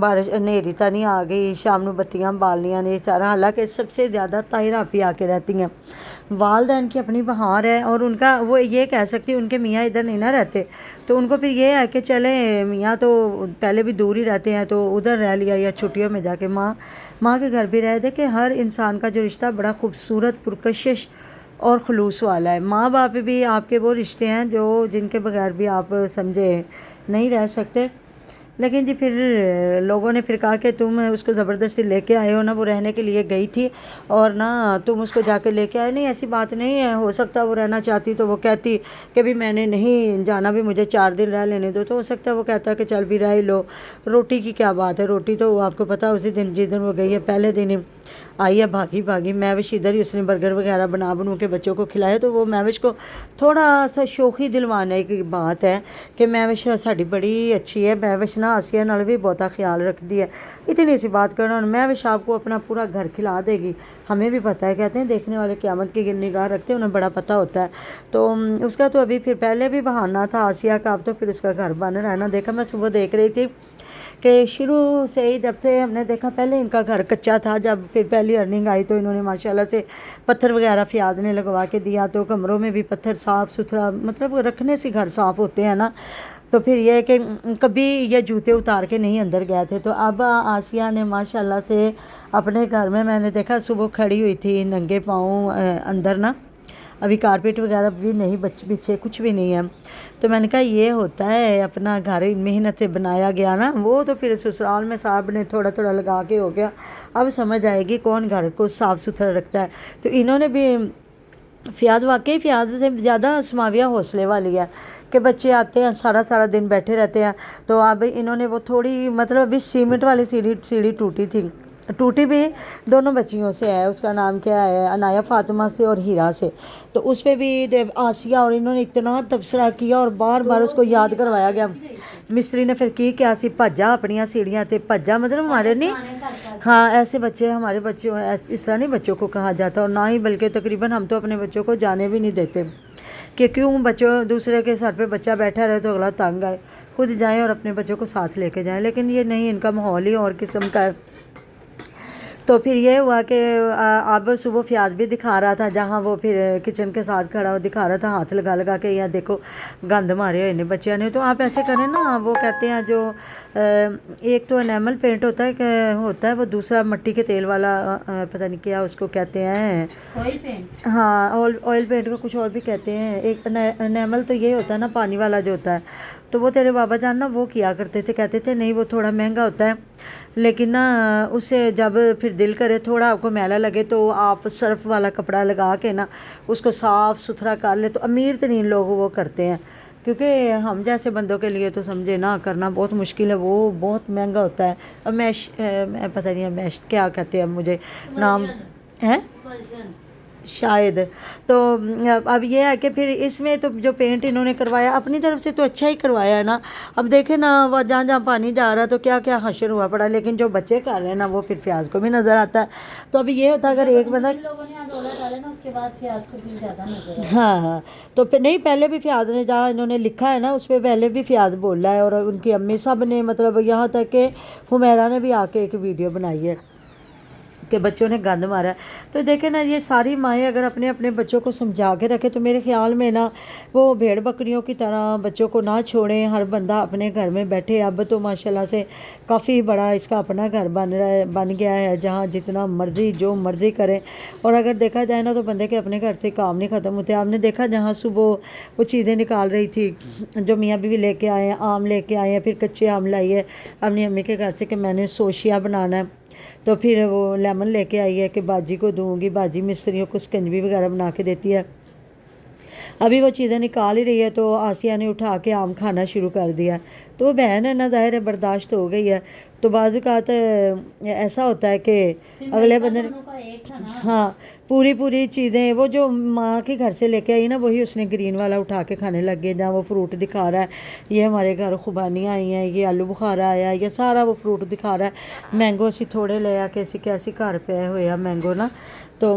بارش نیری تانی آ گئی, شام نو بتیاں بالنیاں نے سارا. حالانکہ سب سے زیادہ طاہرہ آپی آ کے رہتی ہیں. والدین کی اپنی بہار ہے, اور ان کا وہ یہ کہہ سکتی ان کے میاں ادھر نہیں نہ رہتے, تو ان کو پھر یہ ہے کہ چلیں میاں تو پہلے بھی دور ہی رہتے ہیں تو ادھر رہ لیا, یا چھٹیوں میں جا کے ماں کے گھر بھی رہے. دیکھیں ہر انسان کا جو رشتہ بڑا خوبصورت, پرکشش اور خلوص والا ہے. ماں باپ بھی آپ کے وہ رشتے ہیں جن کے بغیر بھی آپ سمجھے نہیں رہ سکتے. لیکن جی پھر لوگوں نے پھر کہا کہ تم اس کو زبردستی لے کے آئے ہو نا, وہ رہنے کے لیے گئی تھی اور نا تم اس کو جا کے لے کے آئے. نہیں, ایسی بات نہیں ہے. ہو سکتا وہ رہنا چاہتی تو وہ کہتی کہ بھی میں نے نہیں جانا, بھی مجھے 4 دن رہ لینے دو. تو ہو سکتا ہے وہ کہتا کہ چل بھی رہ ہی لو. روٹی کی کیا بات ہے, روٹی تو آپ کو پتہ اسی دن جس دن وہ گئی ہے پہلے دن ہی آئی ہے بھاگی. میوش ادھر ہی اس نے برگر وغیرہ بنو کے بچوں کو کھلائے. تو وہ میوش کو تھوڑا سا شوخی دلوانے کی بات ہے کہ میوش ساڑی بڑی اچھی ہے, میوش نا آسیہ نال بھی بہتا خیال رکھ دی ہے. اتنی سی بات کرنا, اور میوش آپ کو اپنا پورا گھر کھلا دے گی. ہمیں بھی پتہ ہے, کہتے ہیں دیکھنے والے قیامت کی نگاہ رکھتے ہیں, انہیں بڑا پتہ ہوتا ہے. تو اس کا تو ابھی پھر پہلے بھی بہانہ تھا آسیہ کا, اب تو پھر اس کا گھر بن رہا ہے نا. دیکھا میں صبح دیکھ رہی تھی کہ شروع سے ہی جب سے ہم نے دیکھا, پہلے ان کا گھر کچا تھا, جب پھر پہلی ارننگ آئی تو انہوں نے ماشاءاللہ سے پتھر وغیرہ فیاض نے لگوا کے دیا. تو کمروں میں بھی پتھر صاف ستھرا, مطلب رکھنے سے گھر صاف ہوتے ہیں نا. تو پھر یہ کہ کبھی یہ جوتے اتار کے نہیں اندر گئے تھے. تو اب آسیہ نے ماشاءاللہ سے اپنے گھر میں نے دیکھا صبح کھڑی ہوئی تھی ننگے پاؤں اندر نا, ابھی کارپیٹ وغیرہ بھی نہیں بچے کچھ بھی نہیں ہے. تو میں نے کہا یہ ہوتا ہے اپنا گھر محنت سے بنایا گیا نا. وہ تو پھر سسرال میں صاحب نے تھوڑا تھوڑا لگا کے ہو گیا. اب سمجھ آئے گی کون گھر کو صاف ستھرا رکھتا ہے. تو انہوں نے بھی فیاض, واقعی فیاض سے زیادہ سماویہ حوصلے والی ہے کہ بچے آتے ہیں سارا دن بیٹھے رہتے ہیں. تو اب انہوں نے وہ تھوڑی مطلب ابھی سیمنٹ والی سیڑھی ٹوٹی بھی دونوں بچیوں سے ہے. اس کا نام کیا ہے, عنایہ فاطمہ سے اور ہیرا سے. تو اس پہ بھی آسیہ اور انہوں نے اتنا تبصرہ کیا اور بار بار اس کو یاد کروایا گیا. مستری نے پھر کیا سی بھجا اپنی سیڑھیاں تے بھجا, مطلب ہمارے نہیں, ہاں ایسے بچے ہمارے بچوں اس طرح نہیں بچوں کو کہا جاتا, اور نہ ہی بلکہ تقریباً ہم تو اپنے بچوں کو جانے بھی نہیں دیتے کہ کیوں بچوں دوسرے کے سر پہ بچہ بیٹھا رہے تو اگلا تنگ آئے, خود جائیں اور اپنے بچوں کو ساتھ لے کے جائیں. لیکن یہ نہیں, ان کا ماحول ہی اور قسم کا ہے. تو پھر یہ ہوا کہ اب صبح فیاض بھی دکھا رہا تھا, جہاں وہ پھر کچن کے ساتھ کھڑا دکھا رہا تھا ہاتھ لگا کے, یا دیکھو گند مارے ہوئے نے بچیاں نے. تو آپ ایسے کریں نا, وہ کہتے ہیں جو ایک تو انیمل پینٹ ہوتا ہے وہ دوسرا مٹی کے تیل والا, پتہ نہیں کیا اس کو کہتے ہیں, آئل پینٹ. ہاں آئل پینٹ کو کچھ اور بھی کہتے ہیں. ایک انیمل تو یہ ہوتا ہے نا پانی والا جو ہوتا ہے. تو وہ تیرے بابا جان نا وہ کیا کرتے تھے, کہتے تھے نہیں وہ تھوڑا مہنگا ہوتا ہے, لیکن نا اسے جب پھر دل کرے تھوڑا آپ کو میلا لگے تو آپ سرف والا کپڑا لگا کے نا اس کو صاف ستھرا کر لے. تو امیر ترین لوگ وہ کرتے ہیں, کیونکہ ہم جیسے بندوں کے لیے تو سمجھے نا کرنا بہت مشکل ہے, وہ بہت مہنگا ہوتا ہے. میں پتہ نہیں ہے میش کیا کہتے ہیں, مجھے نام ہے شاید. تو اب یہ ہے کہ پھر اس میں تو جو پینٹ انہوں نے کروایا اپنی طرف سے تو اچھا ہی کروایا ہے نا. اب دیکھیں نا وہ جہاں پانی جا رہا ہے تو کیا حشر ہوا پڑا, لیکن جو بچے کر رہے ہیں نا وہ پھر فیاض کو بھی نظر آتا ہے. تو ابھی یہ ہوتا اگر ایک بندہ لوگوں نے رولا ڈالا نا, اس کے بعد فیاض کو بھی زیادہ نظر آیا. ہاں تو پھر نہیں, پہلے بھی فیاض نے جہاں انہوں نے لکھا ہے نا اس پہ پہلے بھی فیاض بولا ہے, اور ان کی امی سب نے, مطلب یہاں تک کہ حمیرہ نے بھی آ کے ایک ویڈیو بنائی ہے کہ بچوں نے گند مارا ہے. تو دیکھیں نا یہ ساری مائیں اگر اپنے بچوں کو سمجھا کے رکھے تو میرے خیال میں نا وہ بھیڑ بکریوں کی طرح بچوں کو نہ چھوڑیں, ہر بندہ اپنے گھر میں بیٹھے. اب تو ماشاءاللہ سے کافی بڑا اس کا اپنا گھر بن گیا ہے, جہاں جتنا مرضی جو مرضی کرے. اور اگر دیکھا جائے نا تو بندے کے اپنے گھر سے کام نہیں ختم ہوتے. آپ نے دیکھا جہاں صبح وہ چیزیں نکال رہی تھی جو میاں بیوی لے کے آئے ہیں, آم لے کے آئے ہیں, پھر کچے آم لائیے اپنی امی کے گھر سے کہ میں نے سوشیا بنانا ہے. تو پھر وہ لیمن لے کے آئی ہے کہ باجی کو دوں گی, باجی مستریوں کو سکنجوی وغیرہ بنا کے دیتی ہے. ابھی وہ چیزیں نکال ہی رہی ہے تو آسیہ نے اٹھا کے آم کھانا شروع کر دیا. تو وہ بہن ہے نا, ظاہر ہے برداشت ہو گئی ہے. تو بعض اوقات ایسا ہوتا ہے کہ اگلے بندے ہاں پوری چیزیں وہ جو ماں کے گھر سے لے کے آئی نا وہی اس نے گرین والا اٹھا کے کھانے لگ گئے. جہاں وہ فروٹ دکھا رہا ہے, یہ ہمارے گھر خوبانیاں آئی ہیں, یہ آلو بخارا آیا, یہ سارا وہ فروٹ دکھا رہا ہے. مینگو اسی تھوڑے لے آ کے کیسی گھر پہ ہویا مینگو نا. تو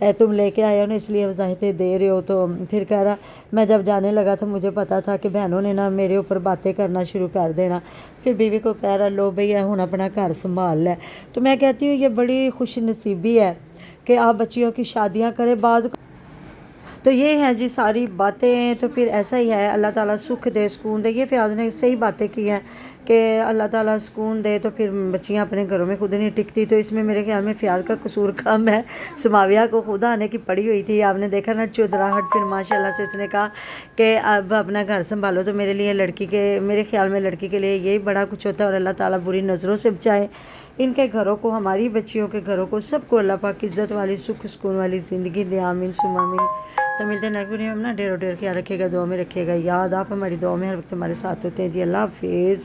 ہیں تم لے کے آئے ہو نا اس لیے وضاحتیں دے رہے ہو، تو پھر کہہ رہا میں جب جانے لگا تو مجھے پتا تھا کہ بہنوں نے نا میرے اوپر باتیں کرنا شروع کر دینا، پھر بیوی کو کہہ رہا لو بھئی ہن اپنا گھر سنبھال لے۔ تو میں کہتی ہوں یہ بڑی خوش نصیبی ہے کہ آپ بچیوں کی شادیاں کریں، بعض تو یہ ہیں جی ساری باتیں، تو پھر ایسا ہی ہے، اللہ تعالیٰ سکھ دے سکون دے، یہ فیاض نے صحیح باتیں کی ہیں کہ اللہ تعالیٰ سکون دے تو پھر بچیاں اپنے گھروں میں خود نہیں ٹکتی، تو اس میں میرے خیال میں فیاض کا قصور کم ہے، سماویہ کو خود آنے کی پڑی ہوئی تھی، آپ نے دیکھا نا چودراہٹ، پھر ماشاءاللہ سے اس نے کہا کہ اب اپنا گھر سنبھالو، تو میرے لیے لڑکی کے، میرے خیال میں لڑکی کے لیے یہی بڑا کچھ ہوتا ہے، اور اللہ تعالیٰ بری نظروں سے بچائے ان کے گھروں کو، ہماری بچیوں کے گھروں کو، سب کو اللہ پاک عزت والی سکھ سکون والی زندگی دے، آمین ثم آمین۔ تو ملتے ہیں نیکسٹ ویڈیو میں، نا ڈھیر خیال رکھیے گا، دعا میں رکھیے گا یاد، آپ ہماری دعا میں ہر وقت ہمارے ساتھ ہوتے ہیں جی، اللہ حافظ۔